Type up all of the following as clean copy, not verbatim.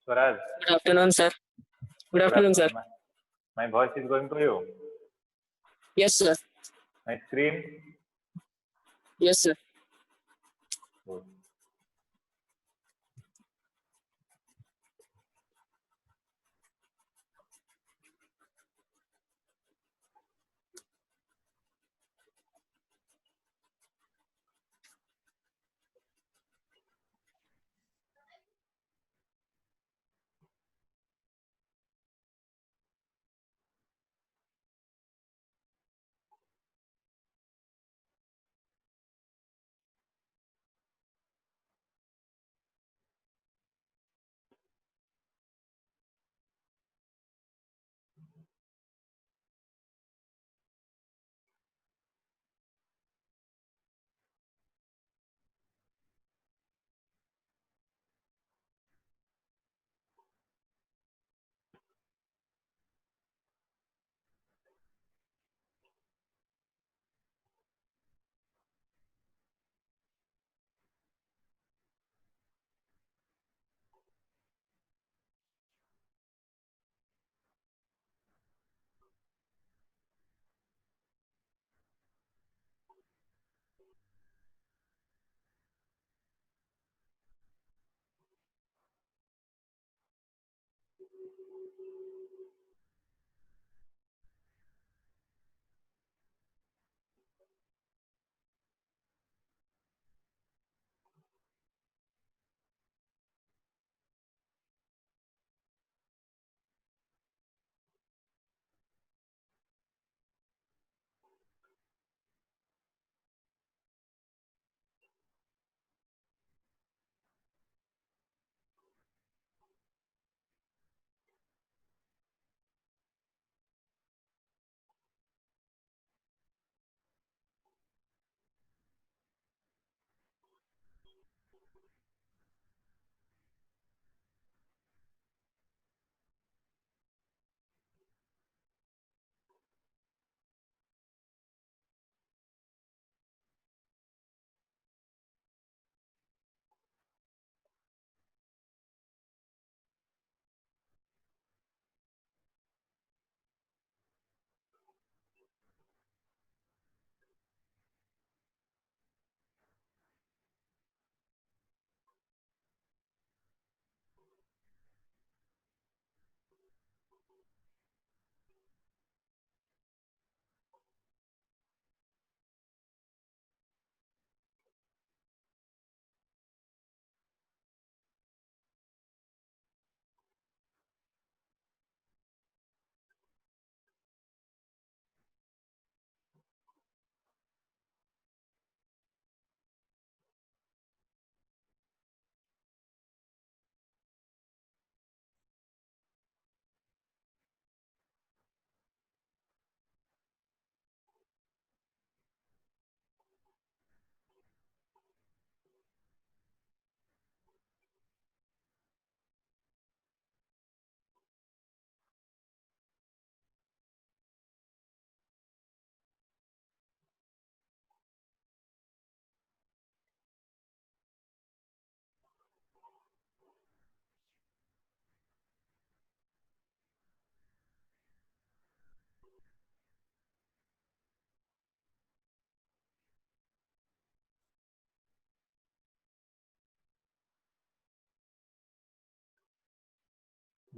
Swaraj, Good afternoon, sir. Good good afternoon, sir. afternoon. My voice is going to you. Yes, sir. My screen. Yes, sir. Good.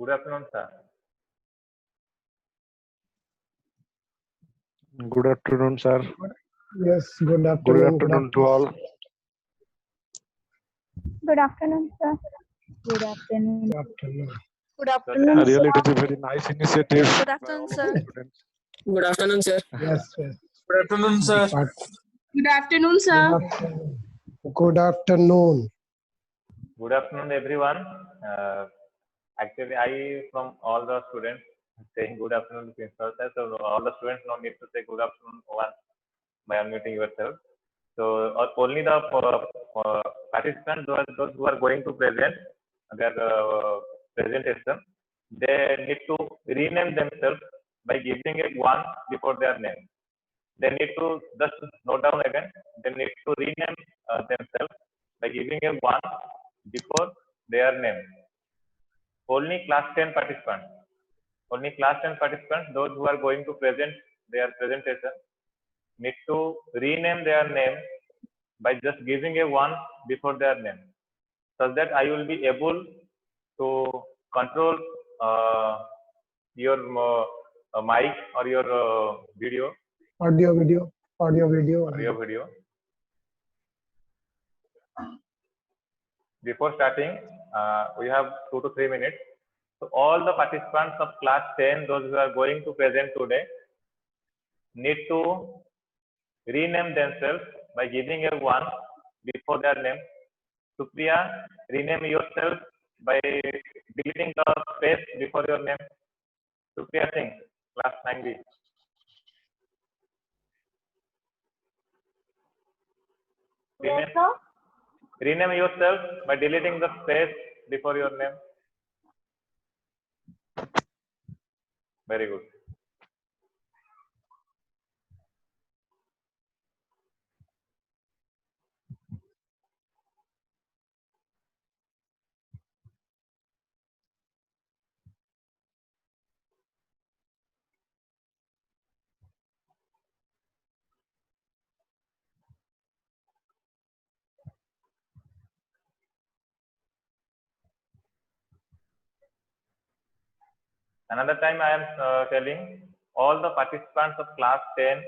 Good afternoon, sir. Good afternoon, sir. Yes, good afternoon. Good afternoon to all. Good afternoon, sir. Good afternoon. Good afternoon. Good afternoon, Really, it is a very nice initiative. Good by afternoon, all of sir. the students. Good afternoon, sir. Yes, yes. Good afternoon, sir. Good afternoon, Good sir. afternoon. Good afternoon. Good afternoon, everyone. Actually, I from all the students saying good afternoon to principal sir. So all the students no need to say good afternoon once by unmuting yourself. So only the participants, those who are going to present their presentation, they need to rename themselves by giving a one before their name. They need to just note down again. They need to rename themselves by giving a one before their name. only class 10 participants. Only class 10 participants, those who are going to present their presentation, need to rename their name by just giving a 1 before their name, so that I will be able to control your mic or your video. Audio, video. Before starting, we have 2 to 3 minutes. So all the participants of class 10, those who are going to present today, need to rename themselves by giving a 1 before their name. Supriya, rename yourself by deleting the space before your name. Supriya Singh, class 9B. Rename yourself by deleting the space before your name. Very good. Another time I am telling all the participants of class 10,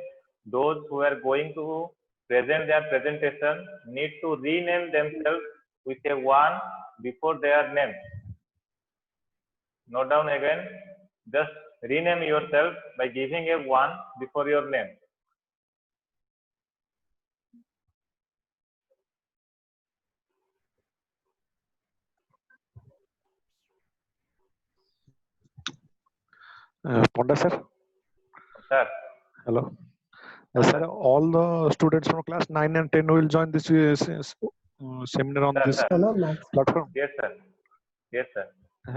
those who are going to present their presentation, need to rename themselves with a 1 before their name. Note down again, just rename yourself by giving a 1 before your name. Ponda sir. Sir. Hello. Sir, all the students from class 9 and 10 will join this seminar on Sir, this sir. No, max. platform. Yes, sir. Yes, sir.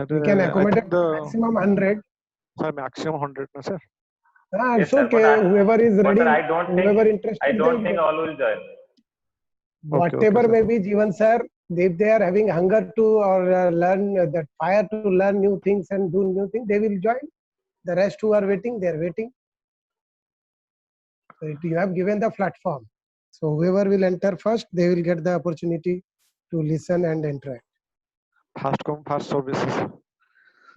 We can accommodate the maximum 100. sir, maximum 100, no, sir. Yes, It's sir, but okay. Whoever is but ready, sir, I don't whoever think interested, I they don't will think go. all will join. Whatever Okay, may sir. be, Jeevan sir, if they are having hunger to or learn that fire to learn new things and do new things, they will join. The rest who are waiting, they are waiting. So you have given the platform. So whoever will enter first, they will get the opportunity to listen and interact. Fast come, fast services.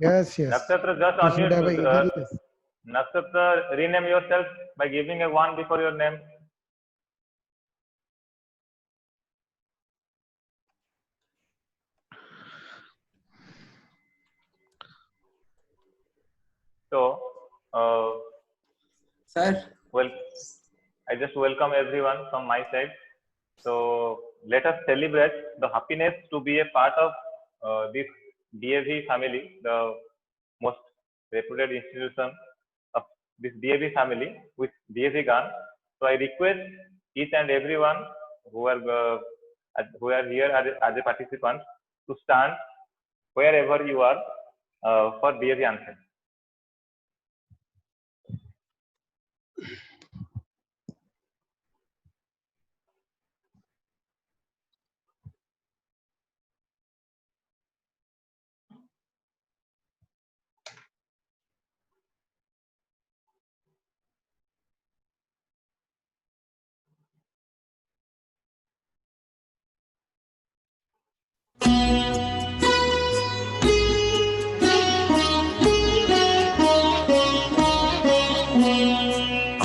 Yes. Nakshatra, just You should have a unmute. eagerness. Nakshatra, rename yourself by giving a 1 before your name. So, Sir. well, I just welcome everyone from my side. So, let us celebrate the happiness to be a part of this DAV family, the most reputed institution of this DAV family with DAV GAN. So, I request each and everyone who are here as a participant to stand wherever you are for DAV answer.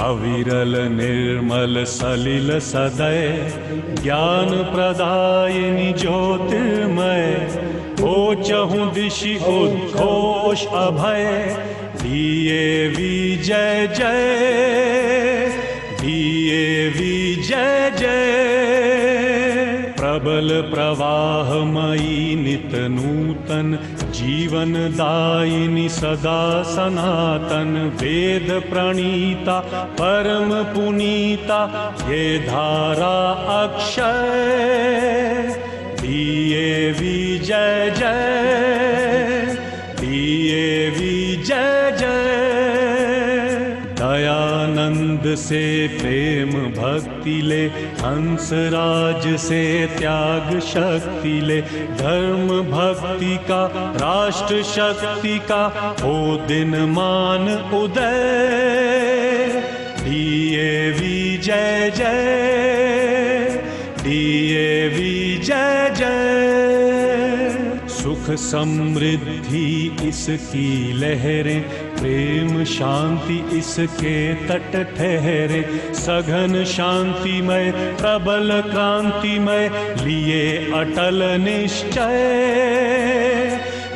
अविरल निर्मल सलिल सदय ज्ञान प्रदायिनी ज्योतिर्मय हो चहु दिशि उद्घोष अभय DAV जय जय DAV जय जय प्रबल प्रवाहमयी नित नूतन जीवन दायिनी सदा सनातन वेद प्रणीता परम पुनीता ये धारा अक्षय DAV जय जय DAV जय जय दयानंद से प्रेम भक्ति ले, हंसराज से त्याग शक्ति ले। धर्म भक्ति का राष्ट्र शक्ति का हो दिन मान उदय। डीएवी जय जय, डीएवी जय जय। सुख समृद्धि इसकी लहरें, प्रेम शांति इसके तट ठहरे। सघन शांतिमय प्रबल क्रांतिमय, लिए अटल निश्चय।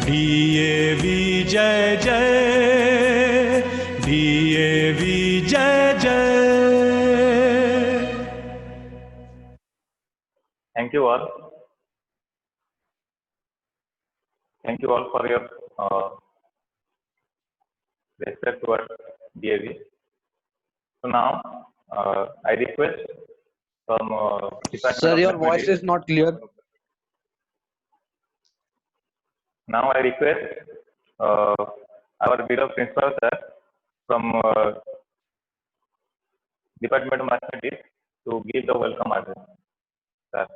डीएवी जय जय, डीएवी जय जय। Thank you all. Thank you all for your respect towards DAV. So now I request from Department Sir, of your voice Mathematics. is not clear. Now I request our beloved principal sir from Department of Mathematics to give the welcome address. Sir.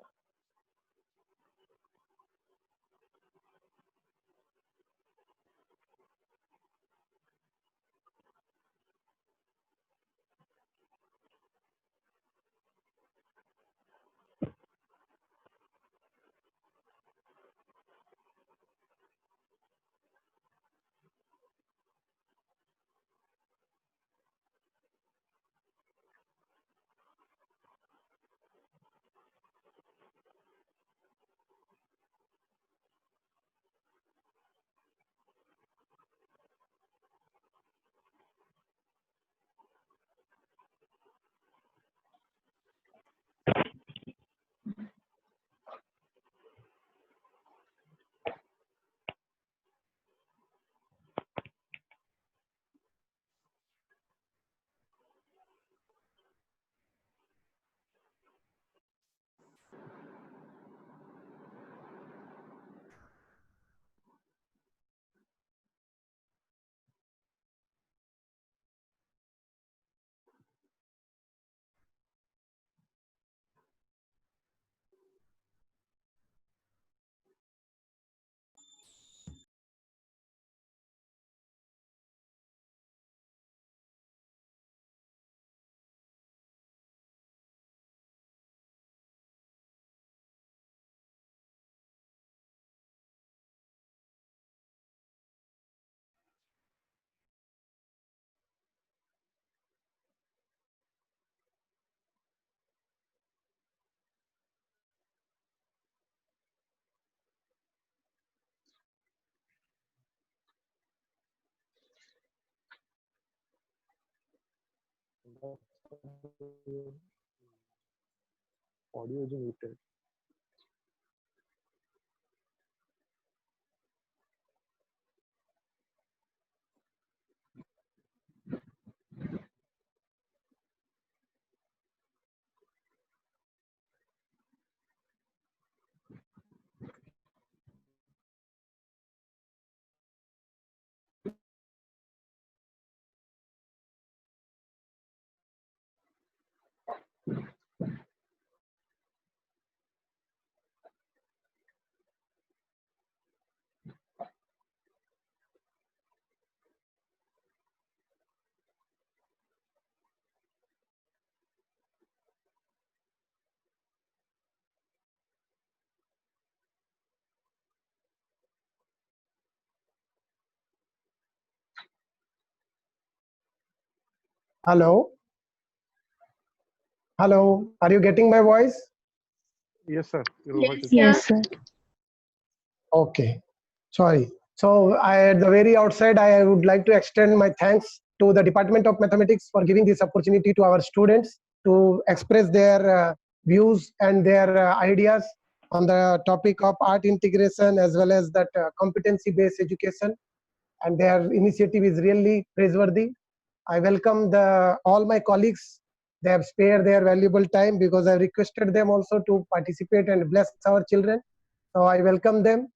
Audio is muted. Hello. Hello. Are you getting my voice? Yes, sir. Your Yes, voice is yes, clear. sir. Okay. Sorry. So at the very outside, I would like to extend my thanks to the Department of Mathematics for giving this opportunity to our students to express their views and their ideas on the topic of art integration as well as that competency-based education. And their initiative is really praiseworthy. I welcome all my colleagues. They have spared their valuable time because I requested them also to participate and bless our children. So I welcome them.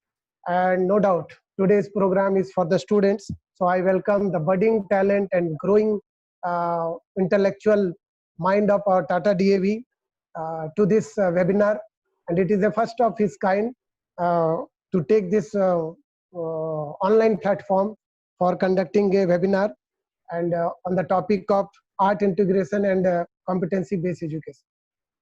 And no doubt, today's program is for the students. So I welcome the budding talent and growing intellectual mind of our Tata DAV to this webinar, and it is the first of its kind to take this online platform for conducting a webinar and on the topic of art integration and competency based education.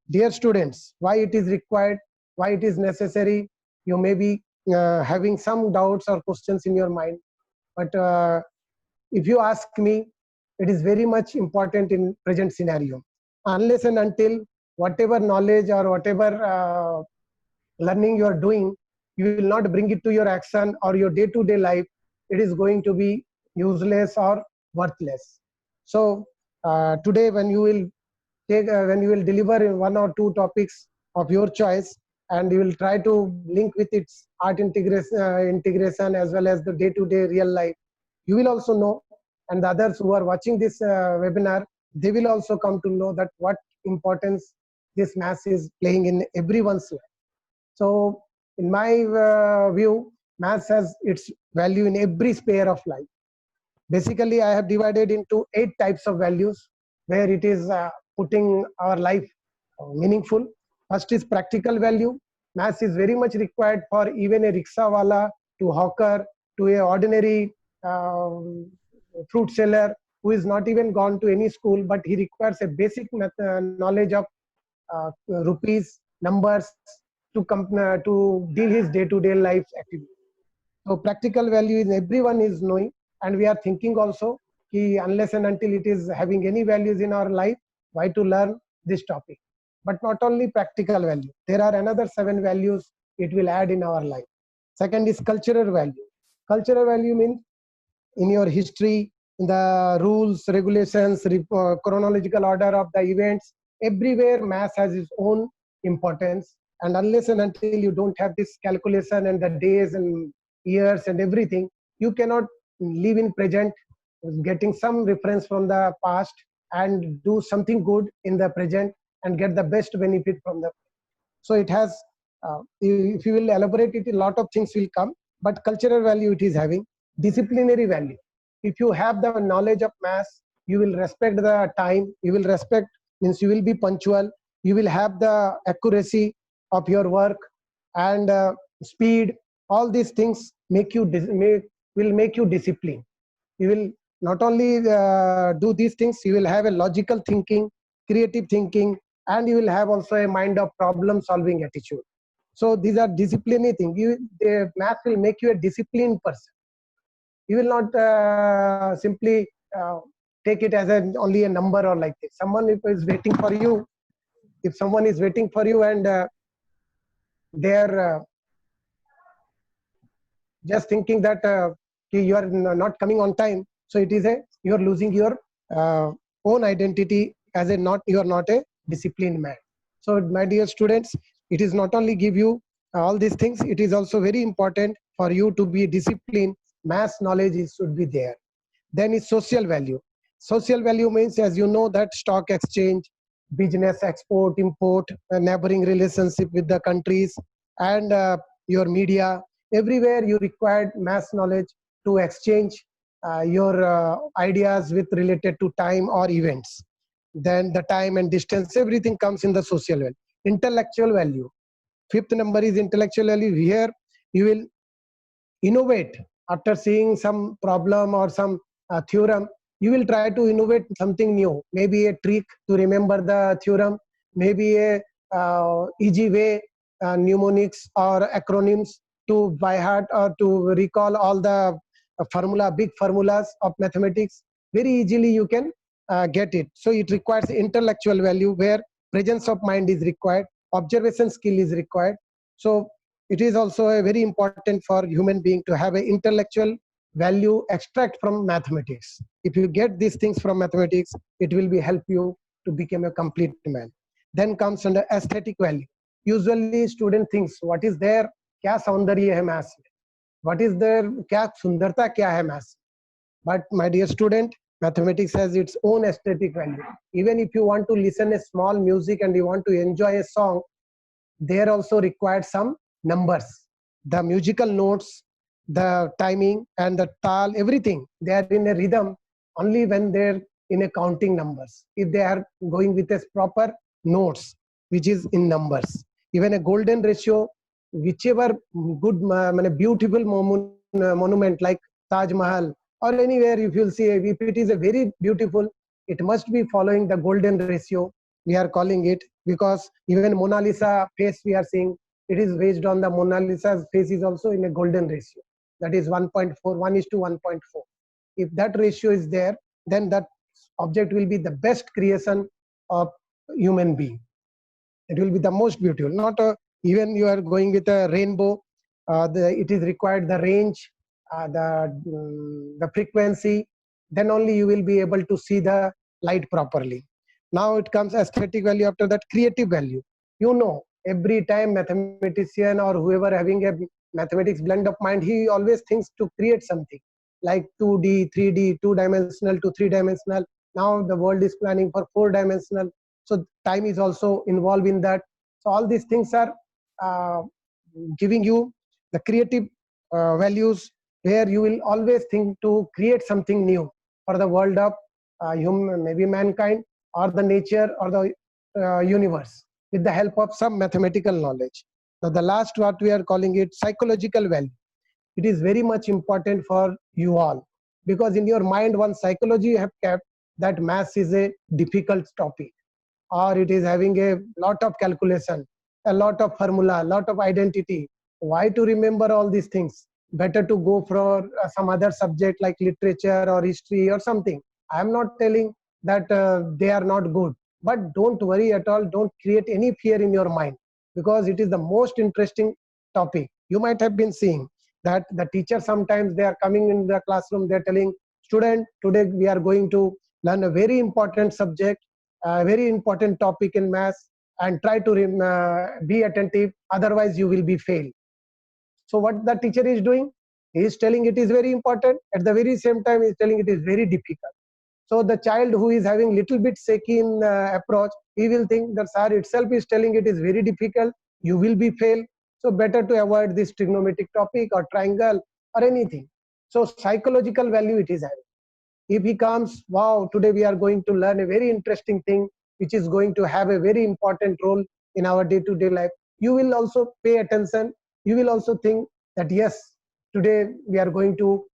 Dear students, why it is required, why it is necessary, you may be having some doubts or questions in your mind, but if you ask me, it is very much important in present scenario. Unless and until whatever knowledge or whatever learning you are doing, you will not bring it to your action or your day-to-day life, it is going to be useless or worthless. So today when you will deliver in one or two topics of your choice, and you will try to link with its art integration as well as the day-to-day real life, you will also know, and the others who are watching this webinar, they will also come to know that what importance this maths is playing in everyone's life. So in my view, maths has its value in every sphere of life. Basically, I have divided into 8 types of values where it is putting our life meaningful. First is practical value. Maths is very much required for even a rickshaw wala, to hawker, to a ordinary fruit seller who is not even gone to any school, but he requires a basic knowledge of rupees, numbers to deal his day-to-day life activity. So practical value is everyone is knowing, and we are thinking also ki unless and until it is having any values in our life, why to learn this topic. But not only practical value, there are another 7 values it will add in our life. Second is cultural value. Cultural value means in your history, in the rules, regulations, chronological order of the events, everywhere maths has its own importance. And unless and until you don't have this calculation and the days and years and everything, you cannot live in present, getting some reference from the past and do something good in the present and get the best benefit from the. So it has, if you will elaborate it, a lot of things will come, but cultural value it is having. Disciplinary value. If you have the knowledge of maths, you will respect the time, you will respect, means you will be punctual, you will have the accuracy of your work and speed. All these things make you will make you disciplined. You will not only do these things, you will have a logical thinking, creative thinking, and you will have also a mind of problem solving attitude. So these are disciplinary things. The math will make you a disciplined person. You will not simply take it as only a number or like this. Someone is waiting for you, if someone is waiting for you and they are just thinking that you are not coming on time, so it is you are losing your own identity as you are not a disciplined man. So my dear students, it is not only give you all these things, it is also very important for you to be disciplined. Mass knowledge should be there. Then is social value. Social value means, as you know, that stock exchange, business, export, import, neighboring relationship with the countries, and your media, everywhere you required mass knowledge to exchange your ideas with related to time or events. Then the time and distance, everything comes in the social value. Intellectual value. 5th number is intellectual value. Here you will innovate. After seeing some problem or some theorem, you will try to innovate something new. Maybe a trick to remember the theorem, maybe a easy way, mnemonics or acronyms to by heart or to recall all the big formulas of mathematics. Very easily you can get it. So it requires intellectual value where presence of mind is required, observation skill is required. So it is also a very important for human being to have an intellectual value extract from mathematics. If you get these things from mathematics, it will be help you to become a complete man. Then comes under aesthetic value. Usually student thinks, what is there, kya saundarya hai maths mein? What is there, kya sundarta kya hai maths? But my dear student, mathematics has its own aesthetic value. Even if you want to listen a small music and you want to enjoy a song, there also required some numbers. The musical notes, the timing and the tal, everything, they are in a rhythm only when there in a counting numbers. If they are going with a proper notes, which is in numbers. Even a golden ratio, whichever good, beautiful monument like Taj Mahal or anywhere, if you'll see, if it is a very beautiful, it must be following the golden ratio. We are calling it, because even Mona Lisa face we are seeing, it is based on the Mona Lisa's face is also in a golden ratio. That is 1.4, 1:1.4. If that ratio is there, then that object will be the best creation of human being. It will be the most beautiful. Not even you are going with a rainbow, it is required the range, the frequency, then only you will be able to see the light properly. Now it comes aesthetic value, after that creative value. You know, every time mathematician or whoever having a mathematics blend of mind, he always thinks to create something like 2D, 3D, 2-dimensional to 3-dimensional. Now the world is planning for 4-dimensional. So time is also involved in that. So all these things are giving you the creative values, where you will always think to create something new for the world of human, maybe mankind, or the nature, or the universe, with the help of some mathematical knowledge. Now the last, what we are calling it, psychological value. It is very much important for you all, because in your mind, one psychology you have kept that maths is a difficult topic, or it is having a lot of calculation, a lot of formula, a lot of identity. Why to remember all these things? Better to go for some other subject like literature or history or something. I am not telling that they are not good, but don't worry at all. Don't create any fear in your mind, because it is the most interesting topic. You might have been seeing that the teacher, sometimes they are coming in the classroom, they are telling student, today we are going to learn a very important subject, a very important topic in maths, and try to be attentive, otherwise you will be failed. So what the teacher is doing, he is telling it is very important, at the very same time he is telling it is very difficult. So the child who is having little bit shaky in approach, he will think that sir itself is telling it is very difficult, you will be failed. So better to avoid this trigonometric topic or triangle or anything. So psychological value it is having. If he comes, wow, today we are going to learn a very interesting thing, which is going to have a very important role in our day-to-day life, you will also pay attention. You will also think that yes, today we are going to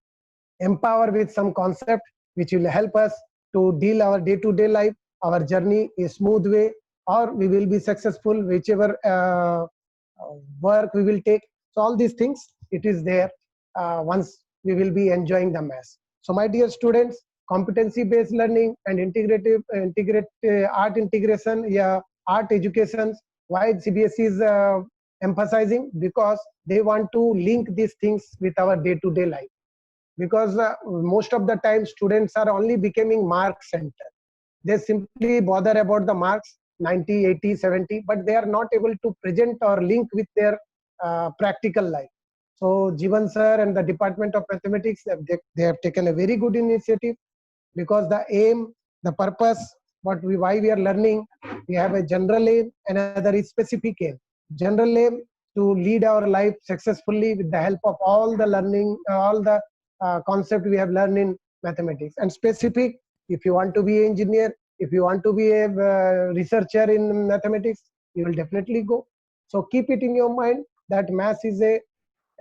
empower with some concept which will help us to deal our day-to-day life, our journey a smooth way, or we will be successful whichever work we will take. So all these things, it is there once we will be enjoying the maths. So my dear students, competency-based learning and integrated art integration, art education, why CBSE is emphasizing? Because they want to link these things with our day-to-day life. Because most of the time students are only becoming mark center. They simply bother about the marks, 90, 80, 70, but they are not able to present or link with their practical life. So Jeevan sir and the Department of Mathematics, they have taken a very good initiative, because the aim, the purpose, why we are learning, we have a general aim, another is specific aim. General aim, to lead our life successfully with the help of all the learning, all the concept we have learned in mathematics. And specific, if you want to be an engineer, if you want to be a researcher in mathematics, you will definitely go. So keep it in your mind that maths is a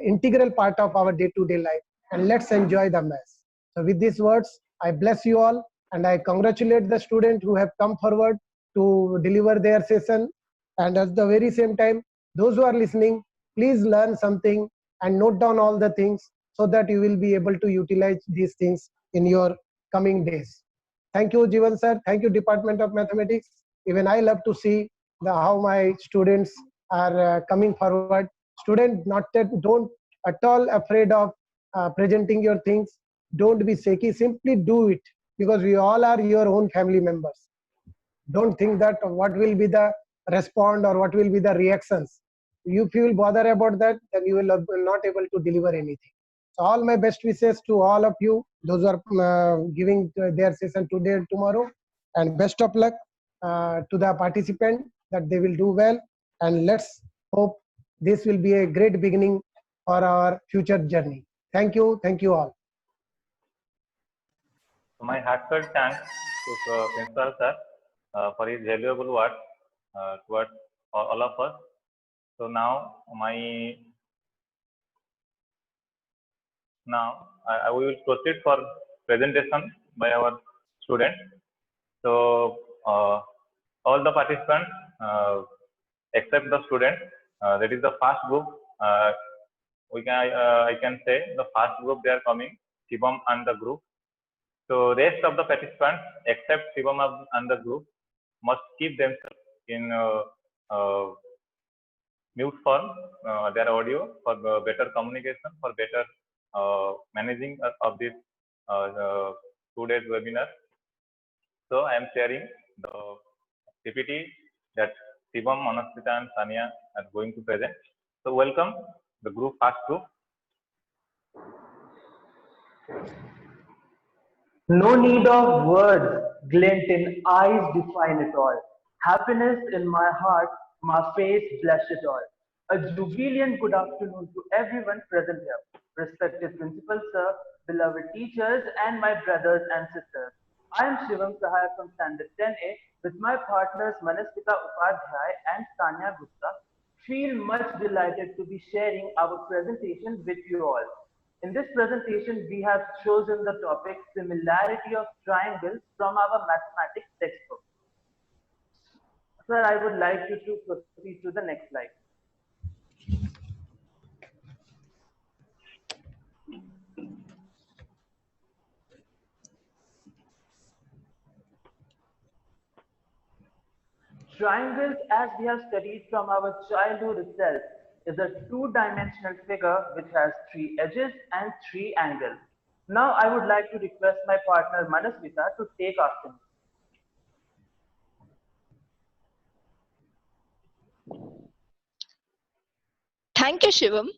integral part of our day-to-day life, and let's enjoy the maths. So with these words, I bless you all, and I congratulate the students who have come forward to deliver their session. And at the very same time, those who are listening, please learn something and note down all the things, so that you will be able to utilize these things in your coming days. Thank you, Jeevan sir. Thank you, Department of Mathematics. Even I love to see how my students are coming forward. Students, don't at all afraid of presenting your things. Don't be shaky. Simply do it, because we all are your own family members. Don't think that what will be the response or what will be the reactions. If you will bother about that, then you will not able to deliver anything. So all my best wishes to all of you, those who are giving their session today and tomorrow, and best of luck to the participant, that they will do well, and let's hope this will be a great beginning for our future journey. Thank you all. So my heartfelt thanks to Principal Sir for his valuable words towards all of us. So now we will proceed for presentation by our students. So all the participants except the students, that is the first group. I can say the first group they are coming, Shivam and the group. So rest of the participants except Shivam and the group must keep themselves in mute form their audio for better communication, for better managing of this 2 days webinar. So I am sharing the PPT that Shivam, Manaswita and Sania are going to present. So welcome the group, first group. No need of words, glint in eyes define it all. Happiness in my heart, my face blush it all. A jubilant good afternoon to everyone present here. Respected Principal Sir, beloved teachers and my brothers and sisters. I am Shivam Sahaya from Standard 10A with my partners Manaswita Upadhyay and Sanya Gupta. Feel much delighted to be sharing our presentation with you all. In this presentation, we have chosen the topic similarity of triangles from our mathematics textbook. Sir, I would like you to proceed to the next slide. Triangles, as we have studied from our childhood itself, is a two-dimensional figure which has 3 edges and 3 angles. Now I would like to request my partner Manaswita to take after me. Thank you, Shivam.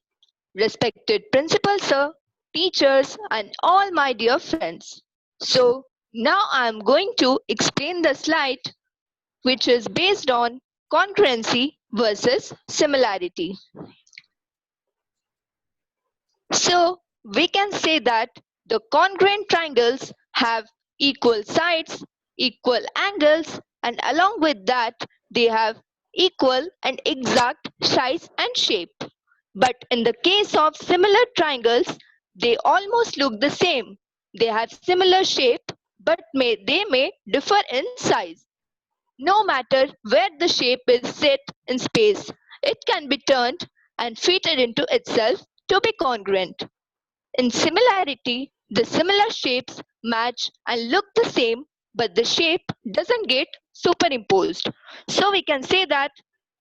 Respected Principal Sir, teachers, and all my dear friends. So now I am going to explain the slide which is based on congruency versus similarity. So we can say that the congruent triangles have equal sides, equal angles, and along with that they have equal and exact size and shape. But in the case of similar triangles, they almost look the same. They have similar shape, but they may differ in size. No matter where the shape is set in space, it can be turned and fitted into itself to be congruent. In similarity, the similar shapes match and look the same, but the shape doesn't get superimposed. So we can say that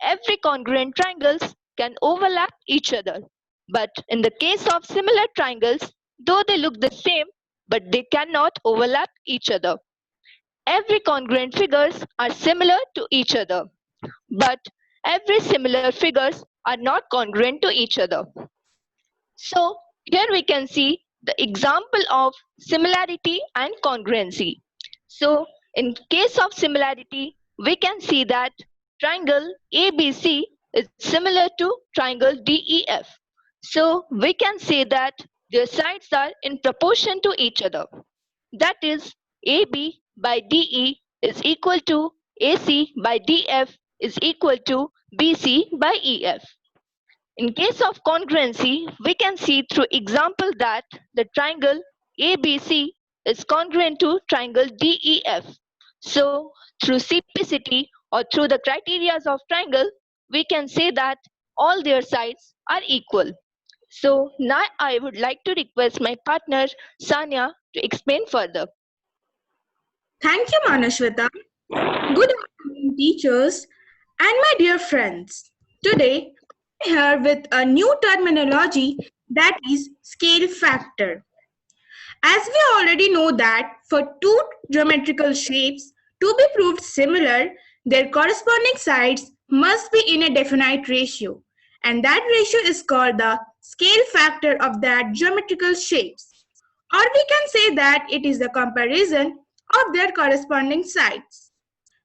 every congruent triangles can overlap each other. But in the case of similar triangles, though they look the same, but they cannot overlap each other. Every congruent figures are similar to each other, but every similar figures are not congruent to each other. So here we can see the example of similarity and congruency. So in case of similarity, we can see that triangle ABC is similar to triangle DEF. So we can say that their sides are in proportion to each other. That is, AB by DE is equal to AC by DF is equal to BC by EF. In case of congruency, we can see through example that the triangle ABC is congruent to triangle DEF. So through CPCT or through the criteria of triangle, we can say that all their sides are equal. So now I would like to request my partner Sanya to explain further. Thank you, Manaswita. Good afternoon, teachers and my dear friends. Today, I'm here with a new terminology, that is scale factor. As we already know that for two geometrical shapes to be proved similar, their corresponding sides must be in a definite ratio, and that ratio is called the scale factor of that geometrical shapes. Or we can say that it is the comparison of their corresponding sides.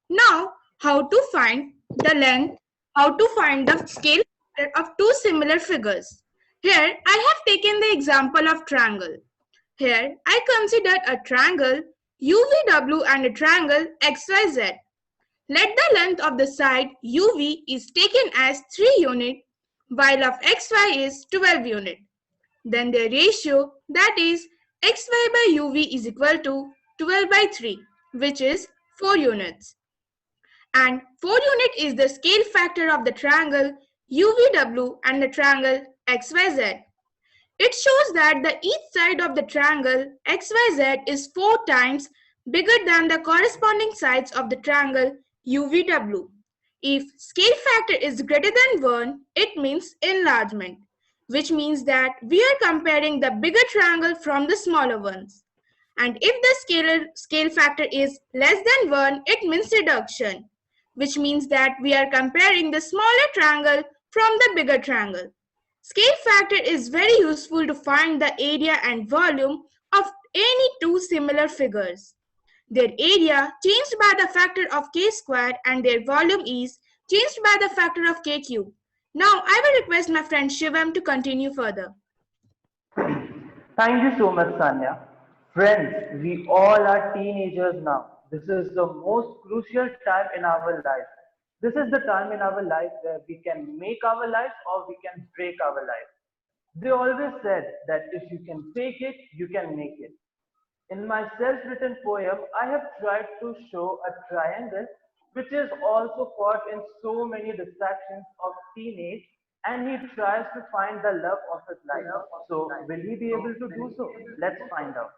Now, how to find the length, how to find the scale factor of two similar figures. Here, I have taken the example of triangle. Here, I consider a triangle UVW and a triangle XYZ. Let the length of the side UV is taken as 3 unit while of XY is 12 unit. Then the ratio, that is XY by UV is equal to 12 by 3, which is 4 units. And 4 unit is the scale factor of the triangle UVW and the triangle XYZ. It shows that the each side of the triangle XYZ is 4 times bigger than the corresponding sides of the triangle UVW. If scale factor is greater than 1, it means enlargement, which means that we are comparing the bigger triangle from the smaller ones. And if the scale factor is less than 1, it means reduction, which means that we are comparing the smaller triangle from the bigger triangle. Scale factor is very useful to find the area and volume of any two similar figures. Their area changed by the factor of k squared and their volume is changed by the factor of k cubed. Now I will request my friend Shivam to continue further. Thank you so much, Sanya. Friends, we all are teenagers now. This is the most crucial time in our life. This is the time in our life where we can make our life or we can break our life. They always said that if you can fake it, you can make it. In my self-written poem, I have tried to show a triangle which is also caught in so many distractions of teenage, and he tries to find the love of his life. So will he be able to do so? Let's find out.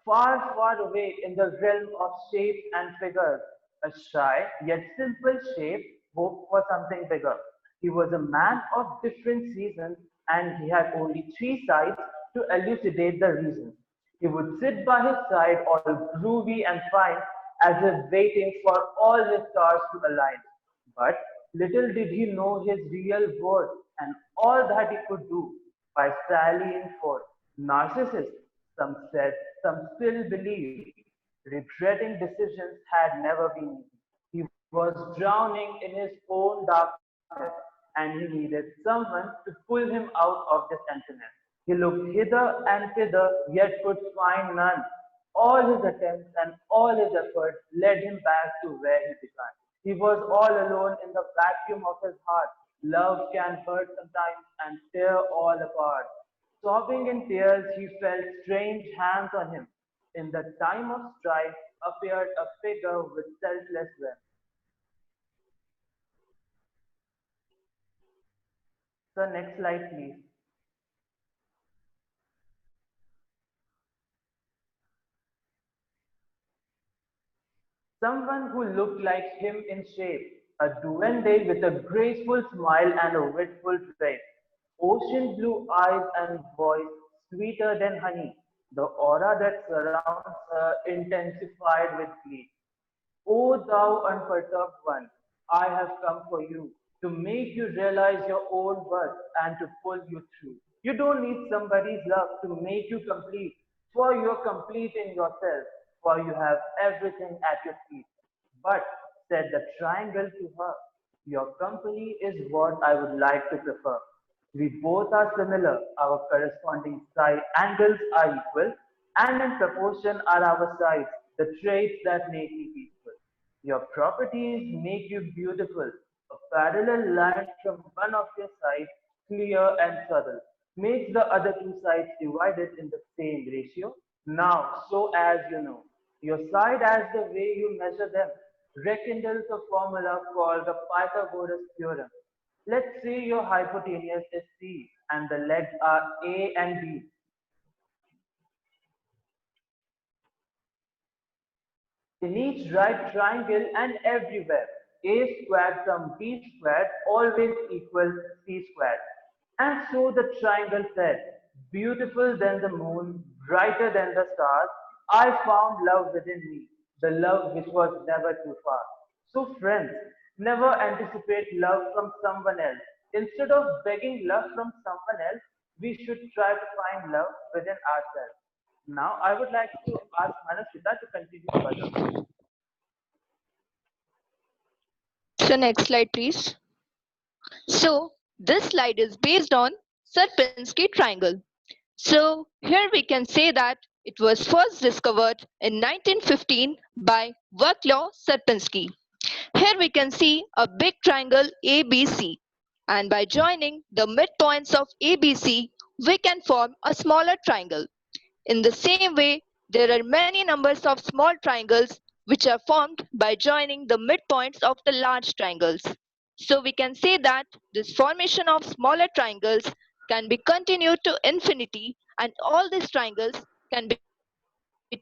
Far, far away in the realm of shapes and figures, a shy yet simple shape hoped for something bigger. He was a man of different seasons, and he had only 3 sides to elucidate the reasons. He would sit by his side all groovy and fine, as if waiting for all his stars to align. But little did he know his real worth and all that he could do by sallying forth. Narcissus, some said, some still believe. Regretting decisions had never been easy. He was drowning in his own darkness and he needed someone to pull him out of this emptiness. He looked hither and thither, yet could find none. All his attempts and all his efforts led him back to where he began. He was all alone in the vacuum of his heart. Love can hurt sometimes and tear all apart. Sobbing in tears, he felt strange hands on him. In the time of strife appeared a figure with selfless will. So next slide, please. Someone who looked like him in shape, a duende with a graceful smile and a wistful face, ocean blue eyes and voice sweeter than honey, the aura that surrounds her intensified with glee. O thou unperturbed one, I have come for you to make you realize your own worth and to pull you through. You don't need somebody's love to make you complete, for you're complete in yourself, for you have everything at your feet. But, said the triangle to her, your company is what I would like to prefer. We both are similar, our corresponding side angles are equal, and in proportion are our sides, the traits that make you equal. Your properties make you beautiful. A parallel line from one of your sides, clear and subtle, makes the other 2 sides divided in the same ratio. Now, so as you know, your side as the way you measure them rekindles a formula called the Pythagoras theorem. Let's say your hypotenuse is C and the legs are A and B. In each right triangle and everywhere, A squared from B squared always equals C squared. And so the triangle said, beautiful than the moon, brighter than the stars, I found love within me, the love which was never too far. So friends, never anticipate love from someone else. Instead of begging love from someone else, we should try to find love within ourselves. Now, I would like to ask Manashwita to continue further. So next slide, please. So this slide is based on Sierpinski triangle. So here we can say that It was first discovered in 1915 by Vaclav Sierpinski. Here we can see a big triangle ABC, and by joining the midpoints of ABC, we can form a smaller triangle. In the same way, there are many numbers of small triangles which are formed by joining the midpoints of the large triangles. So we can say that this formation of smaller triangles can be continued to infinity, and all these triangles can be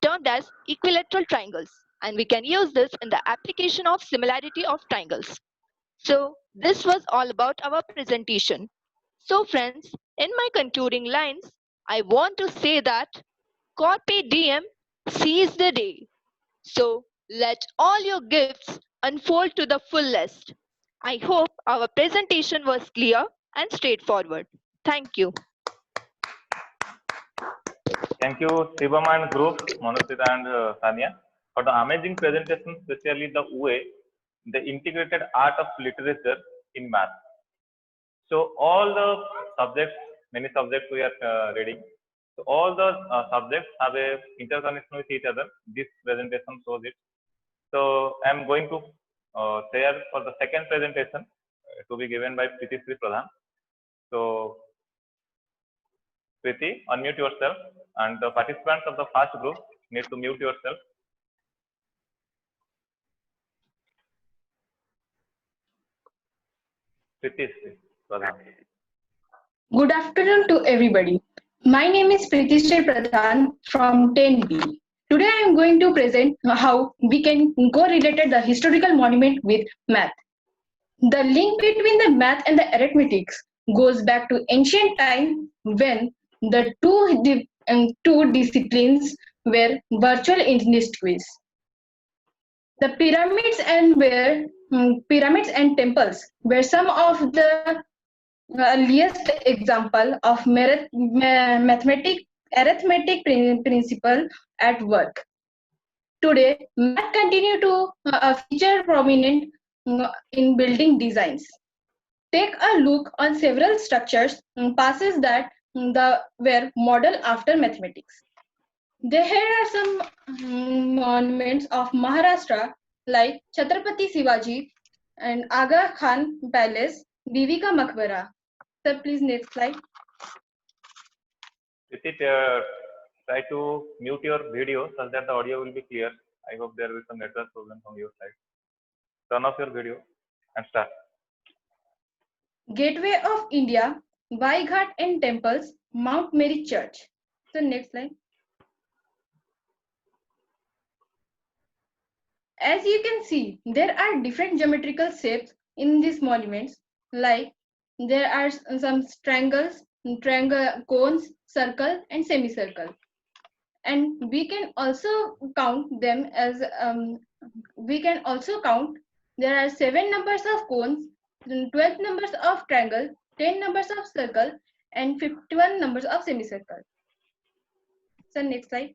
termed as equilateral triangles, and we can use this in the application of similarity of triangles. So this was all about our presentation. So friends, in my concluding lines, I want to say that Carpe diem, seize the day. So let all your gifts unfold to the fullest. I hope our presentation was clear and straightforward. Thank you. Thank you, Shivam and group, Manusita and Sania, for the amazing presentation, especially the way the integrated art of literature in math. So all the subjects, many subjects we are reading. So all the subjects have a interconnection with each other. This presentation shows it. So I am going to share for the second presentation to be given by Priti Sri Pradhan. So Priti, unmute yourself, and the participants of the first group need to mute yourself. Priti Sri Pradhan. Good afternoon to everybody. My name is Priti Sri Pradhan from 10B. Today I am going to present how we can correlate the historical monument with math. The link between the math and the arithmetics goes back to ancient time when the two disciplines were virtually indistinguishable. The pyramids and temples were some of the earliest example of arithmetic principle at work. Today, math continue to feature prominent in building designs. Take a look on several structures passes that were modeled after mathematics. There are some monuments of Maharashtra like Chhatrapati Shivaji and Aga Khan Palace, Bibi Ka Maqbara. Sir, please next slide. Priti, try to mute your video so that the audio will be clear. I hope there will be some network problem from your side. Turn off your video and start. Gateway of India, Waighat and temples, Mount Mary Church. So next slide. As you can see, there are different geometrical shapes in these monuments, like there are some triangles, cones, circle and semicircle. And we can also count them as, there are 7 numbers of cones, 12 numbers of triangle, 10 numbers of circle and 51 numbers of semicircle. So next slide.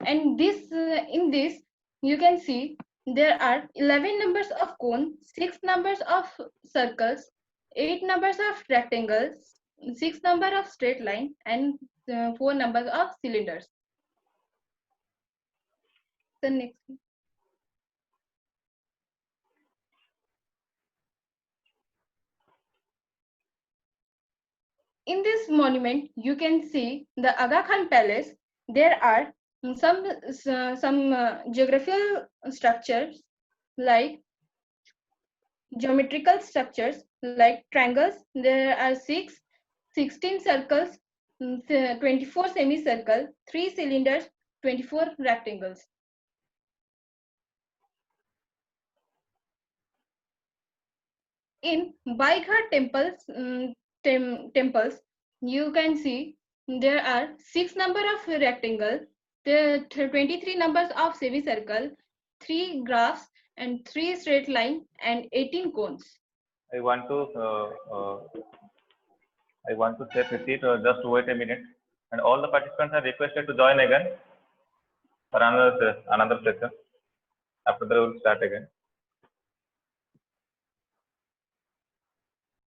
And in this you can see there are 11 numbers of cone, 6 numbers of circles, 8 numbers of rectangles, 6 number of straight line and 4 numbers of cylinders. The next. In this monument, you can see the Aga Khan Palace. There are some geographical structures like geometrical structures like triangles. There are 16 circles, 24 semicircle, 3 cylinders, 24 rectangles. In Waighat temples, you can see there are 6 number of rectangle, there are 23 numbers of semicircle, 3 graphs and 3 straight line and 18 cones. I want to say, Priti, just wait a minute, and all the participants are requested to join again for another session. After that, we will start again.